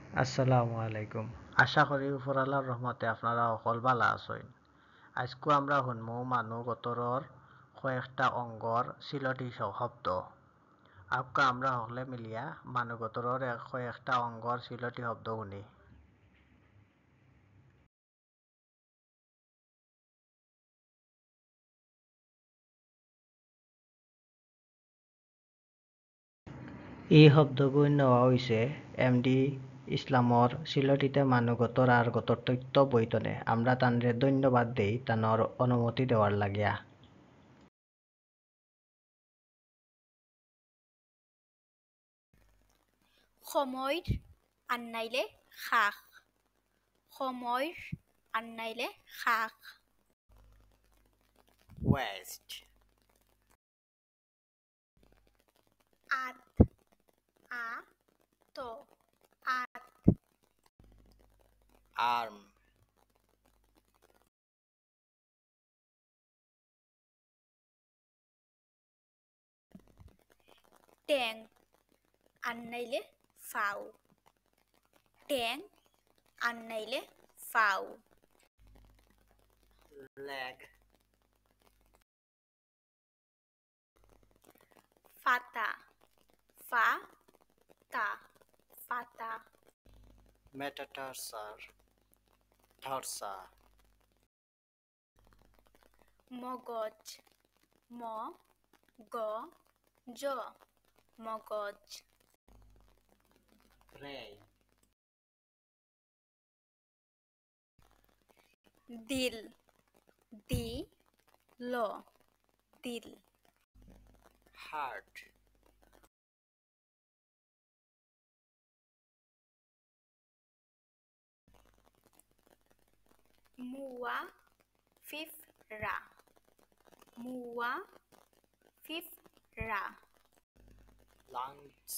আসসালামু আলাইকুম। আশা করি উপরালার রহমতে আপনারা অকল বালা আছেন। আজকু আমরা শুনমু মানুহ গতৰৰ কয়েকটা অংগৰ চিলটি শব্দ। আজকে আমরা সকলে মিলিয়া মানুহ গতৰৰ কয়েকটা অংগৰ চিলটি শব্দ শুনি। এই শব্দবোৰ নেওয়া হৈছে এম.ডি. ইছলামৰ চিলটিতে মানুহ গতর আর গতর তথ্য বইতনে আমরা তানরে ধন্যবাদ দেই তানর অনুমতি দেওয়ার লাগিয়া। সময়ৰ আন্নাইলে খাস। সময়ৰ আন্নাইলে খাস। West, আত আ তো আত arm, টেং আন্নাইলে ফাও। টেং আন্নাইলে ফাও। leg, ফাতা ফা তা ফাতা। metatarsal, tarsa, মগজ ম গ জ মগজ। brain, দিল দি ল দিল। heart, মুয়া ফিফরা মুয়া ফিফরা। lungs,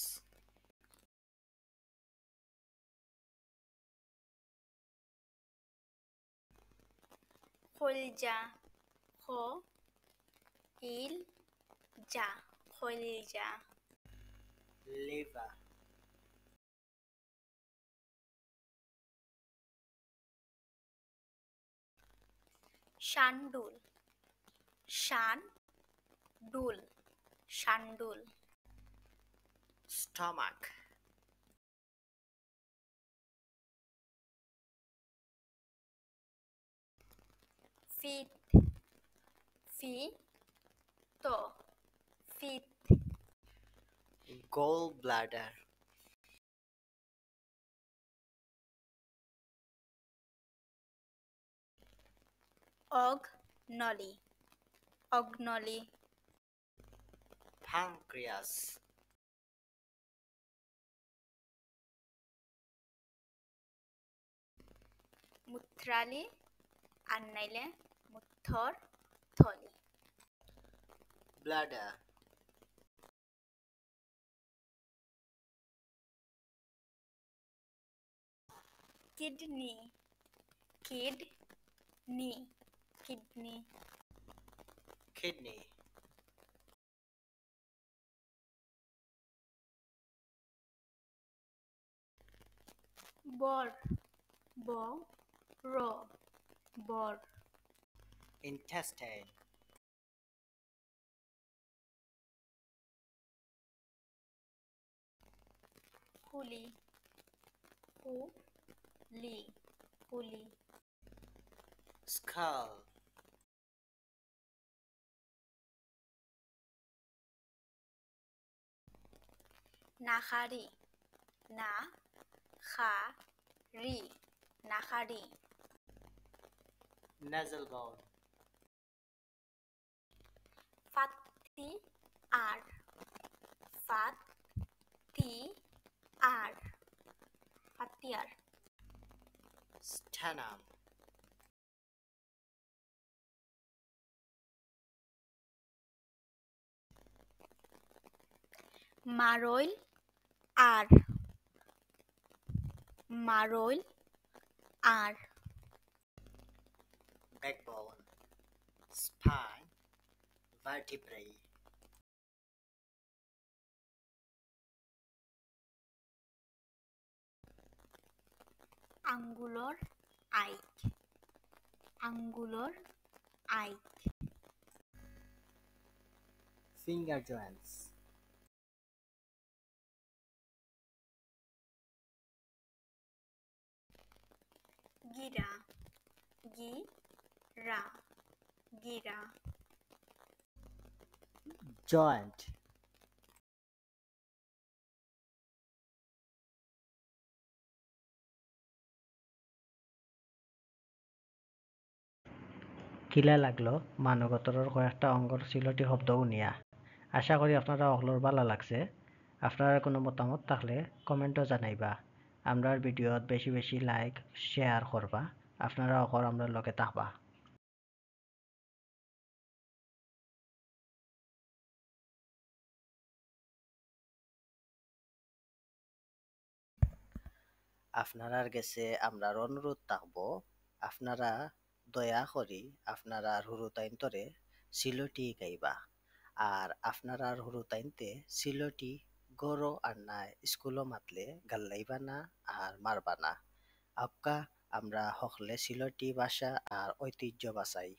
কলজা খ ইল যা কলজা। liver, শান্ডুল শান ডুল শান্ডুল। stomach, ফিট ফি তো ফিট। gallbladder, অগ নলি অগ্নলি। pancreas, মুত্রালি আন্নাইলে মুথর থলি। bladder, কিডনি কিড নি কিডনি। kidney, বর ব র বর। intestine, কুলি কু লি কুলি। skull, নাখারি না খা রি নাখারি। nasal bone, ফাত্তি আর ফাত্তি আর ফাতিয়ার। sternum, মারইল আর মারইল আর। backbone, spine, vertebrae, আঙ্গুলর আইক, আঙ্গুলর আইক। Finger joints. গিরা, গি রা, গিরা। Joint. কিলা লাগলো মানবতরের কয়েকটা অঙ্গর সিলটি শব্দ শুনিয়া। আশা করি আপনারা অগলোর ভালো লাগছে। আপনারা কোনো মতামত থাকলে কমেন্টও জানাইবা। আমরার ভিডিওত বেশি বেশি লাইক শেয়ার করবা। আপনারা অকর আমরার লগে থাকবা। আপনারার গেছে আমরার অনুরোধ থাকবো, আপনারা দয়া করি আপনারার হুরুতাইন্তরে সিলটি গাইবা। আর আপনারার হুরুতাইনতে সিলটি গরো আর না স্কুলও মাতলে গাল্লাইবা না আর মারবা না। আপকা আমরা হকলে সিলটি ভাষা আর ঐতিহ্য বাঁচাই।